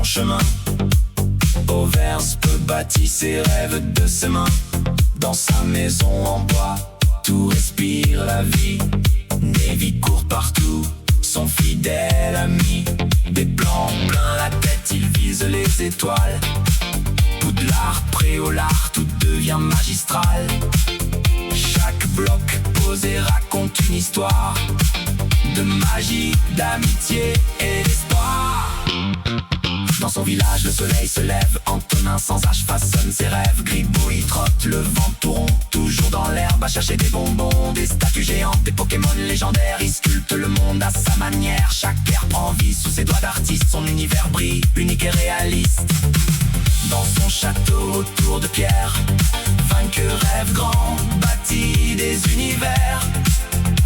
son chemin. Overspe bâtit ses rêves de ses mains. Dans sa maison en bois, tout respire la vie. Navy court partout, son fidèle ami. Des plans plein la tête, il vise les étoiles. Poudlard, Préolard, tout devient magistral. Chaque bloc posé raconte une histoire de magie, d'amitié et d'espoir. Dans son village, le soleil se lève. Antonin sans âge façonne ses rêves. Gribouille trotte, le vent tourne toujours dans l'herbe à chercher des bonbons, des statues géantes, des Pokémon légendaires. Il sculpte le monde à sa manière. Chaque ère prend vie sous ses doigts d'artiste. Son univers brille, unique et réaliste. Dans son château autour de pierre, vainqueur rêve grand, bâtit des univers.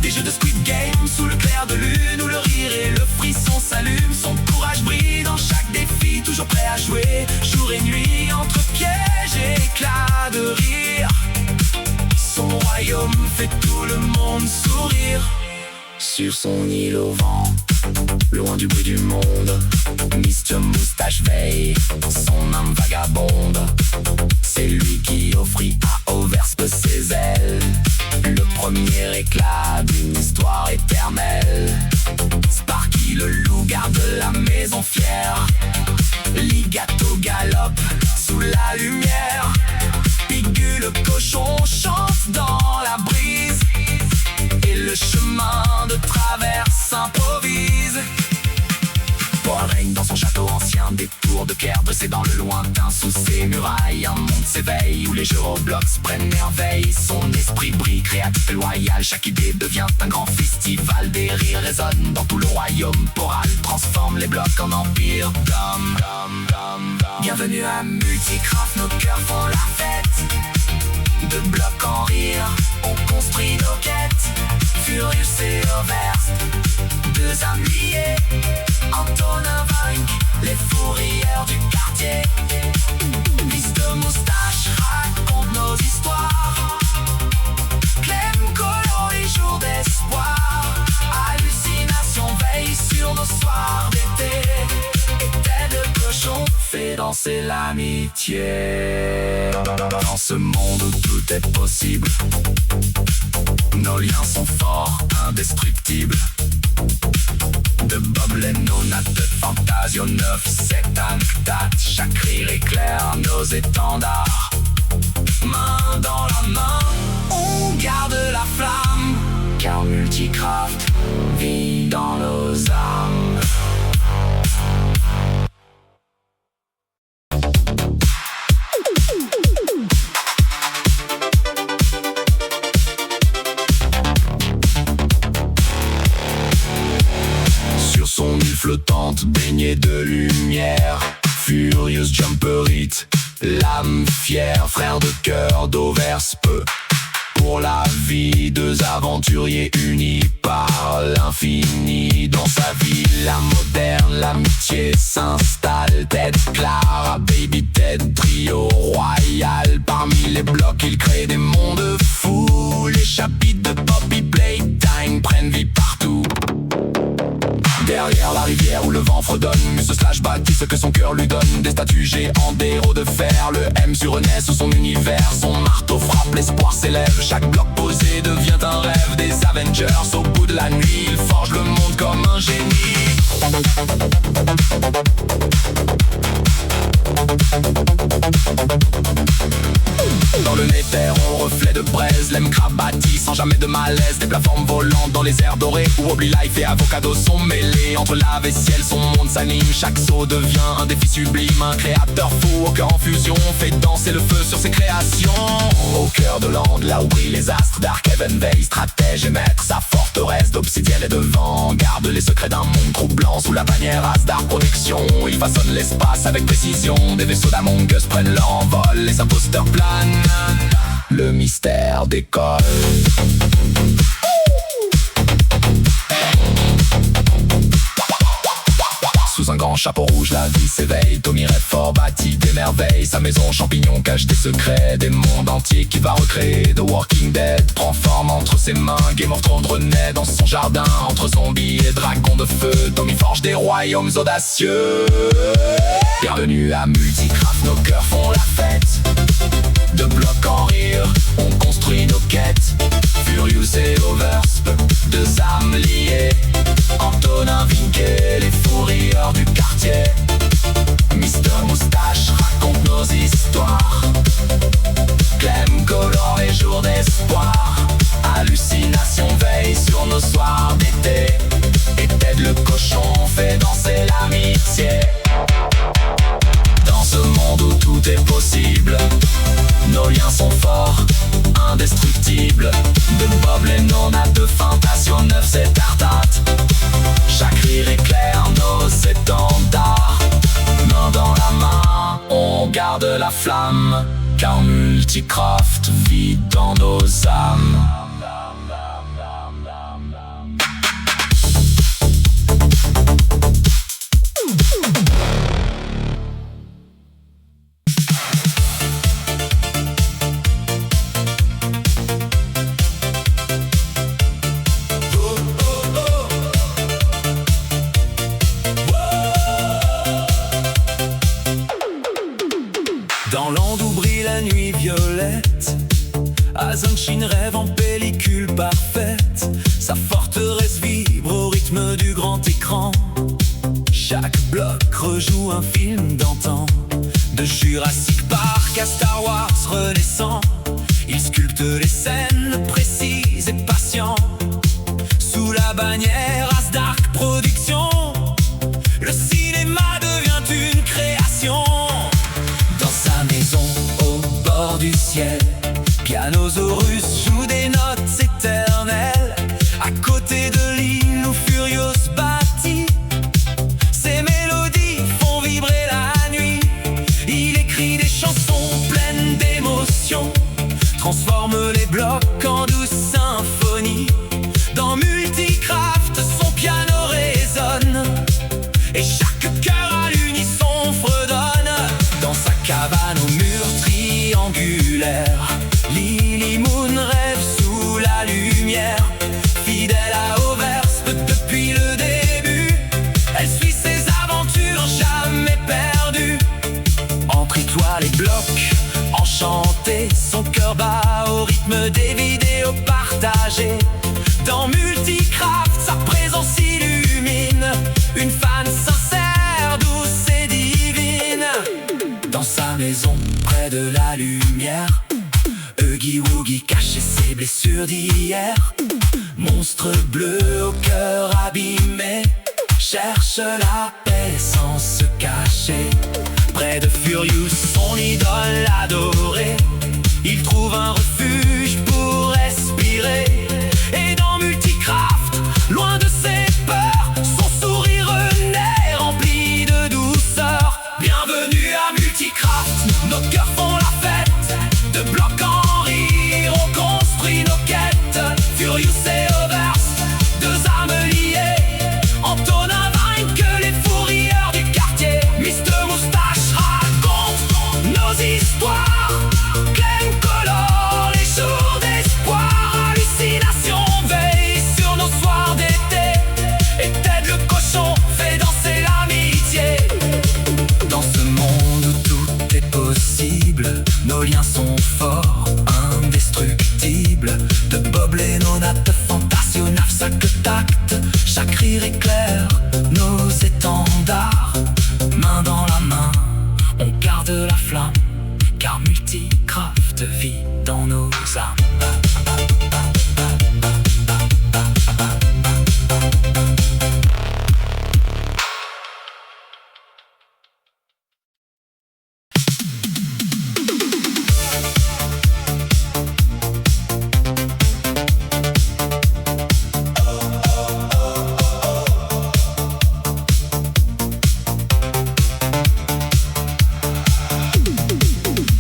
Des jeux de Squid Game sous le clair de lune, où le rire et le frisson s'allument. Son courage brille dans chaque défi, toujours prêt à jouer jour et nuit, entre pièges et éclats de rire. Son royaume fait tout le monde sourire. Sur son île au vent, loin du bruit du monde, Mr Moustache veille, son âme vagabonde. C'est lui qui offrit à Overspe ses ailes, le premier éclat d'une histoire éternelle. Sparky le loup garde la maison fière. Ligato galope sous la lumière. Pigu le cochon chante dans la brise. Et le chemin de traverse s'improvise. Paul règne dans son château ancien. Des tours de pierre dressées dans le lointain. Sous ses murailles, un monde s'éveille où les jeux Roblox prennent merveille. Son esprit brille, créatif et loyal. Chaque idée devient un grand festival. Des rires résonnent dans tout le royaume. Poral transforme les blocs en empire d'hommes. Bienvenue à Multicraft, nos cœurs font la fête. De blocs en rire, on construit nos quêtes. Furious et Overspe, deux âmes liées. Antonin vainque les fous rieurs du quartier. Mr Moustache raconte nos histoires. Clem colore les jours d'espoir. Hallucination veille sur nos soirs d'été. Et tête de cochon fait danser l'amitié. Dans ce monde où tout est possible, nos liens sont forts, indestructibles. De Bob Lennon à de Fantasio 9, 7 date. Chaque rire éclaire nos étendards. Main dans la main, on garde la flamme. Car Multicraft vit dans nos âmes. Son île flottante baignée de lumière, Furious Jumper Hit, l'âme fière, frère de cœur d'Overspe. Pour la vie, deux aventuriers unis par l'infini. Dans sa ville, la moderne, l'amitié s'installe. Ted, Clara, Baby Ted, trio royal. Parmi les blocs, ils créent des mondes fous. Les chapitres de Poppy Playtime prennent vie partout. Derrière la rivière où le vent fredonne, Muse Slash bâtit ce que son cœur lui donne. Des statues géantes, des héros de fer. Le M surnaît sous son univers. Son marteau frappe, l'espoir s'élève. Chaque bloc posé devient un rêve. Des Avengers au bout de la nuit, ils forgent le monde comme un génie. Dans le Nether, on reflet de braise. L'Emcrab bâtit sans jamais de malaise. Des plateformes volantes dans les airs dorés, où Oubli Life et Avocado sont mêlés. Entre lave et ciel, son monde s'anime. Chaque saut devient un défi sublime. Un créateur fou au cœur en fusion fait danser le feu sur ses créations. Au cœur de l'Ande, là où brillent les astres, Dark Heaven veille, stratège et maître. Sa forteresse d'obsidienne et de vent garde les secrets d'un monde troublant. Sous la bannière Asdar Protection, il façonne l'espace avec précision. Des vaisseaux d'Among Us prennent leur envol. Les imposteurs planent, le mystère décolle. Sous un grand chapeau rouge, la vie s'éveille. Tommy Redford bâtit des merveilles. Sa maison champignon cache des secrets. Des mondes entiers qu'il va recréer. The Walking Dead prend forme entre ses mains. Game of Thrones renaît dans son jardin. Entre zombies et dragons de feu, Tommy forge des royaumes audacieux. Bienvenue à Multicraft, nos cœurs font la fête. De blocs en rire, on construit nos quêtes. Furious et Oversp, deux âmes liées. Antonin Vinquet, les fous rieurs du quartier. Mister Moustache raconte nos histoires. Clem colore les jours d'espoir. Hallucination veille sur nos soirs d'été. Et Ted le cochon fait danser l'amitié. Dans ce monde où tout est possible, nos liens sont forts, indestructibles. De Bob Lennon à de Fantasio 9, c'est Tartate. Chaque rire éclaire nos étendards. Main dans la main, on garde la flamme, car Multicraft vit dans nos âmes. Dans l'onde où brille la nuit violette, Azanchin rêve en pellicule parfaite. Sa forteresse vibre au rythme du grand écran. Chaque bloc rejoue un film d'antan. De Jurassic Park à Star Wars renaissant, il sculpte les scènes précises et patients. Sous la bannière Asdark Productions, le cinéma devient une création. Au bord du ciel, Pianosaurus joue des notes éternelles. À côté de l'île où Furious bâtit, ses mélodies font vibrer la nuit. Il écrit des chansons pleines d'émotions, transforme les blocs en douce symphonie. Dans Multicraft, son piano résonne, et chaque cœur à l'unisson fredonne. Dans sa cabane au mur triangulaire, Lily Moon rêve sous la lumière. Fidèle à Oversp depuis le début, elle suit ses aventures jamais perdues. Entre étoiles et blocs enchantés, son cœur bat au rythme des vidéos partagées. Dans Multicraft, sa présence illumine une fan sincère, douce et divine. Dans sa maison, près de la lumière, Huggy Wuggy cachait ses blessures d'hier. Monstre bleu au cœur abîmé, cherche la paix sans se cacher. Près de Furious, son idole adorée, il trouve un refuge pour respirer. Et dans Multicraft, loin de ses peurs, son sourire renaît rempli de douceur. Bienvenue à Multicraft, nos cœurs font la fête. De blocs en rire, on construit nos quêtes. Furious et Oversp, deux âmes liées. Antonin Vinquet, les fous rieurs du quartier. Mister Moustache raconte nos histoires. Clem colore les jours d'espoir. Hallucination veille sur nos soirs d'été. Et Ted le cochon fait danser l'amitié. Dans ce monde où tout est possible, nos liens sont forts, indestructibles. De Bob Lennon à de Fantasio 9, chaque tact, chaque rire éclaire nos étendards. Main dans la main, on garde la flamme, car Multicraft vit dans nos âmes.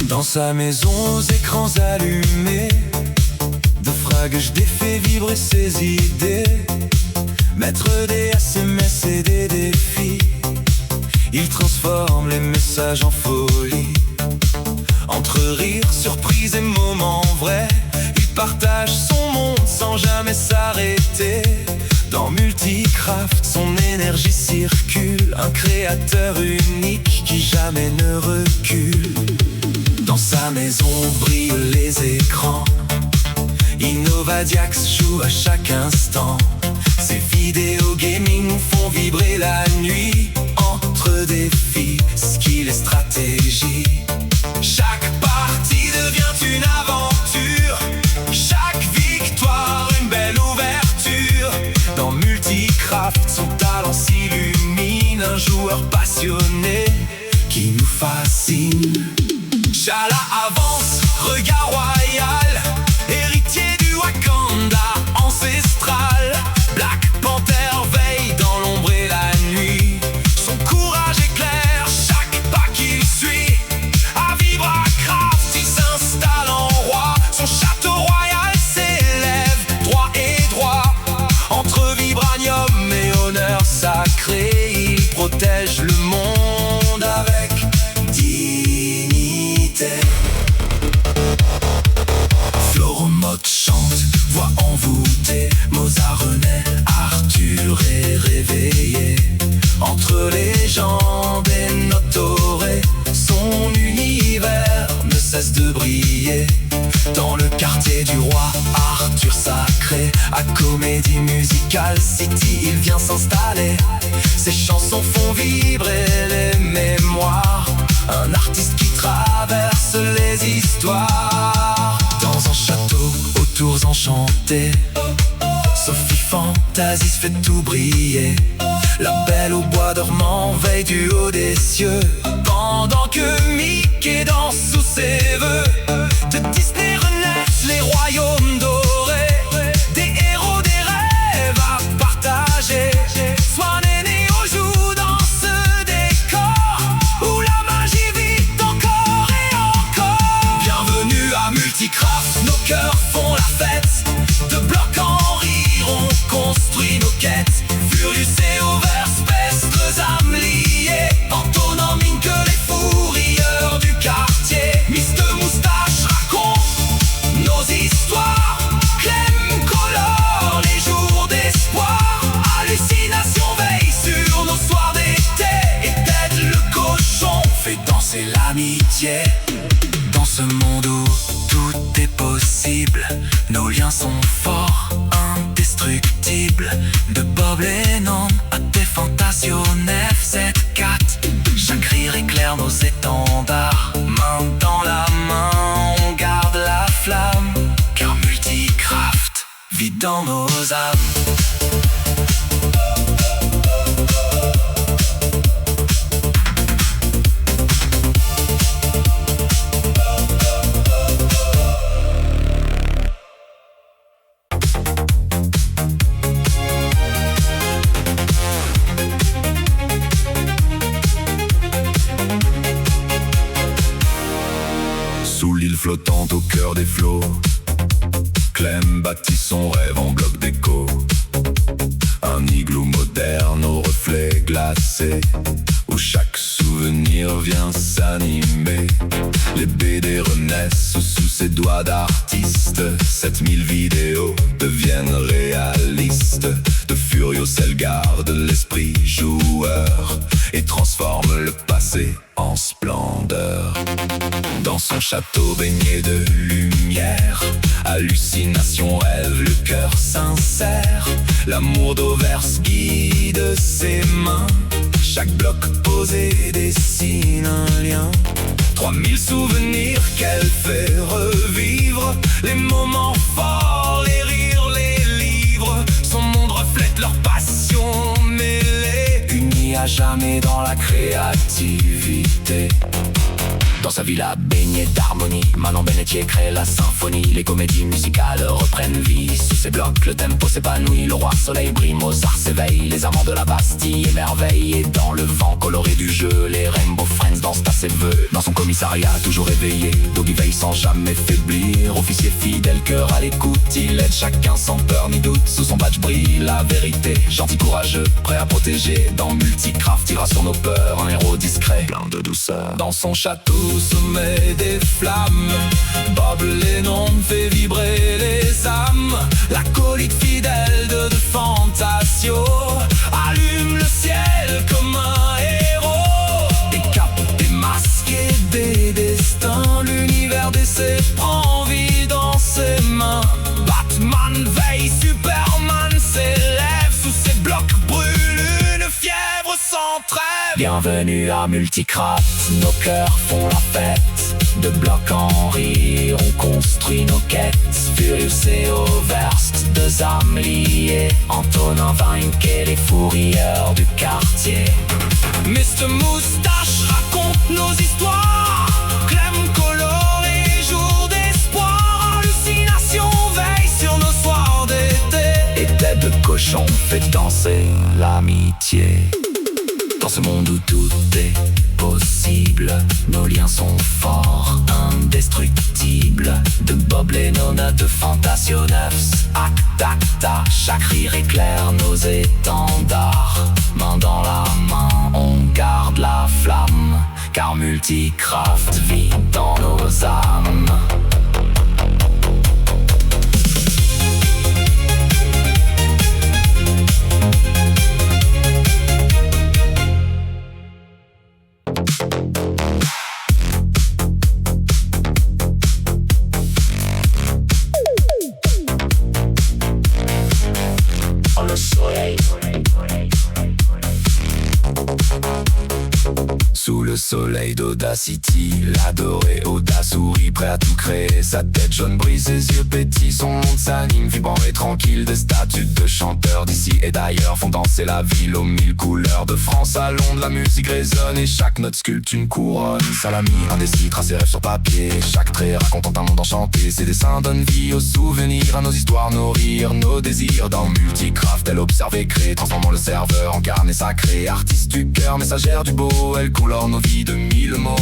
Dans sa maison aux écrans allumés, de fragues défait vibrer ses idées. Maître des SMS et des défis, il transforme les messages en folie. Entre rires, surprises et moments vrais, il partage son monde sans jamais s'arrêter. Dans Multicraft, son énergie circule, un créateur unique qui jamais ne recule. Dans sa maison brillent les écrans. Innovadiax joue à chaque instant. Ses vidéos gaming font vibrer la nuit. Entre défis, skill et stratégie, chaque partie devient une aventure. Chaque victoire une belle ouverture. Dans Multicraft son talent s'illumine. Un joueur passionné qui nous fascine. Shala avance, regard royal, héritier du Wakanda ancestral. Black Panther veille dans l'ombre et la nuit. Son courage éclaire chaque pas qu'il suit. À vivre à Craft, il s'installe en roi. Son château royal s'élève droit et droit. Entre vibranium et honneur sacré, il protège le monde avec dignité. Floromode chante, voix envoûtée. Mozart renaît, Arthur est réveillé. Entre légendes et notes dorées, son univers ne cesse de briller. Dans le quartier du roi Arthur sacré, à Comédie Musicale City, il vient s'installer. Ses chansons font vibrer les mémoires. Un artiste qui traverse les histoires. Dans un château aux tours enchantées, Sophie Fantasy se fait tout briller. La belle au bois dormant veille du haut des cieux. Pendant que Mickey danse sous ses vœux, de Disney renaissent les royaumes dorés. Des héros, des rêves à partager. Swan et Neo jouent dans ce décor où la magie vit encore et encore. Bienvenue à Multicraft, nos cœurs font la fête. De blocs en rire, on construit nos quêtes. Furious et Overspace, deux âmes liées. Antonin mine que les fous rieurs du quartier. Mr Moustache raconte nos histoires. Clem colore les jours d'espoir. Hallucination veille sur nos soirs d'été. Et Ted le cochon fait danser l'amitié. Dans ce monde où tout est possible, nos liens sont forts, indestructibles. De Bob Lennon à des Fantasio 974, chaque rire éclaire nos étendards. Main dans la main, on garde la flamme, car Multicraft vit dans nos âmes. Sous l'île flottante au cœur des flots, Clem bâtit son rêve en bloc déco. Un igloo moderne aux reflets glacés, où chaque souvenir vient s'animer. Les BD renaissent sous ses doigts d'artiste. 7000 vidéos deviennent réalistes. De Furious, elle garde l'esprit joueur et transforme le passé en splendeur. Dans son château baigné de lumière, hallucination rêve, le cœur sincère. L'amour d'Overse guide ses mains. Chaque bloc posé dessine un lien. 3000 souvenirs qu'elle fait revivre. Les moments forts, les rires, les livres. Son monde reflète leur passion mêlée, unis à jamais dans la créativité. Dans sa villa baignée d'harmonie, Manon Benetier crée la symphonie. Les comédies musicales reprennent vie. Sous ses blocs, le tempo s'épanouit. Le roi soleil brille, Mozart s'éveille. Les amants de la Bastille émerveillent. Et dans le vent coloré du jeu, les Rainbow Friends dansent à ses vœux. Dans son commissariat toujours éveillé, Doggy veille sans jamais faiblir. Officier fidèle, cœur à l'écoute, il aide chacun sans peur ni doute. Sous son badge brille la vérité, gentil courageux, prêt à protéger. Dans Multicraft, ira sur nos peurs, un héros discret, plein de douceur. Dans son château, sommet des flammes, Bob Lennon fait vibrer les âmes. L'acolyte fidèle de Fantasio allume le ciel comme un héros. Des capes Bienvenue à Multicraft, nos cœurs font la fête. De blocs en rire, on construit nos quêtes. Furious et Overst, deux âmes liées. Antonin Vinck et les fous rieurs du quartier. Mr Moustache raconte nos histoires. Clem coloré, jour d'espoir. Hallucination veille sur nos soirs d'été. Et tête de cochon fait danser l'amitié. Dans ce monde où tout est possible, nos liens sont forts, indestructibles. De Bob Lennon à de Fantasioneuves, acta, chaque rire éclaire nos étendards. Main dans la main, on garde la flamme, car Multicraft vit dans nos âmes. Sous le soleil d'Audacity, l'adoré Oda sourit, prêt à tout créer. Sa tête jaune brise, ses yeux pétillent, son monde s'anime, vibrant et tranquille. Des statues de chanteurs d'ici et d'ailleurs font danser la ville aux mille couleurs. De France à Londres, la musique résonne et chaque note sculpte une couronne. Salami, indécis, trace ses rêves sur papier. Chaque trait racontant un monde enchanté. Ses dessins donnent vie aux souvenirs, à nos histoires, nos rires, nos désirs. Dans Multicraft, elle observe et crée, transformant le serveur en carnet sacré. Artiste du cœur, messagère du beau, elle couleur nos vies de mille mots.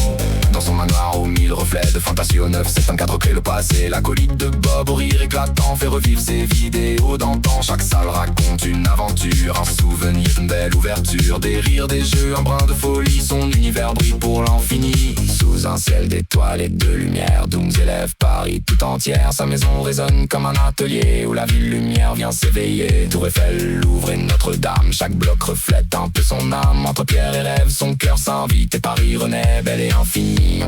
Dans son manoir aux mille reflets de Fantasioneuves, c'est un cadre crée le passé. L'acolyte de Bob au rire éclatant fait revivre ses vidéos d'antan. Chaque salle raconte une aventure, un souvenir, une belle ouverture. Des rires, des jeux, un brin de folie, son univers brille pour l'infini. Sous un ciel d'étoiles et de lumière, Dooms élève Paris tout entière. Sa maison résonne comme un atelier où la ville lumière vient s'éveiller. Tour Eiffel, Louvre et Notre-Dame, chaque bloc reflète un peu son âme. Entre pierre et rêve, son cœur s'invite et Paris renaît belle et infinie.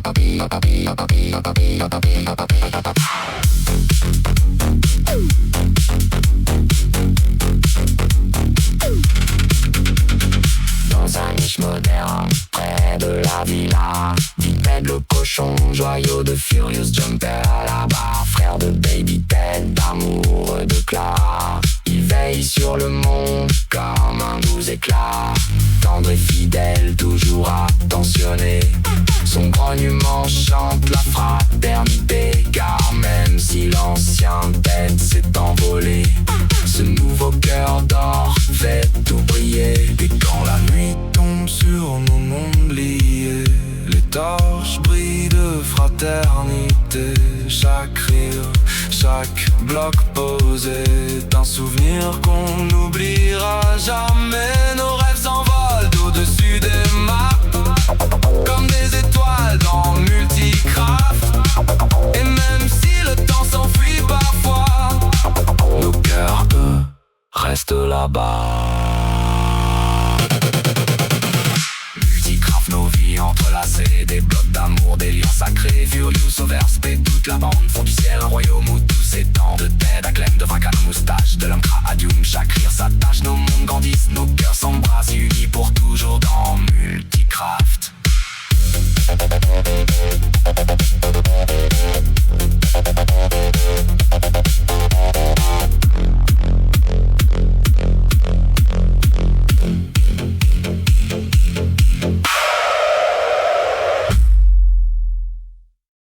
Dans un niche moderne, près de la villa, vit Ted le cochon, joyau de Furious Jumper à la barre. Frère de Baby Ted, d'amour de Clara. Il veille sur le monde comme un doux éclat. Tendre et fidèle, toujours attentionné. Son grognement chante la fraternité. Car même si l'ancien Ted s'est envolé, ce nouveau cœur d'or fait tout briller. Et quand la nuit tombe sur nos mondes liés, les torches brillent de fraternité. Chaque rire, chaque bloc posé d'un souvenir qu'on n'oubliera jamais. Nos rêves s'envolent au-dessus des maps, comme des étoiles dans Multicraft. Et même si le temps s'enfuit parfois, nos cœurs, eux, restent là-bas. Multicraft, nos vies entrelacées, des blocs d'amour, des liens sacrés. Furious, Overst et toute la bande font du ciel un royaume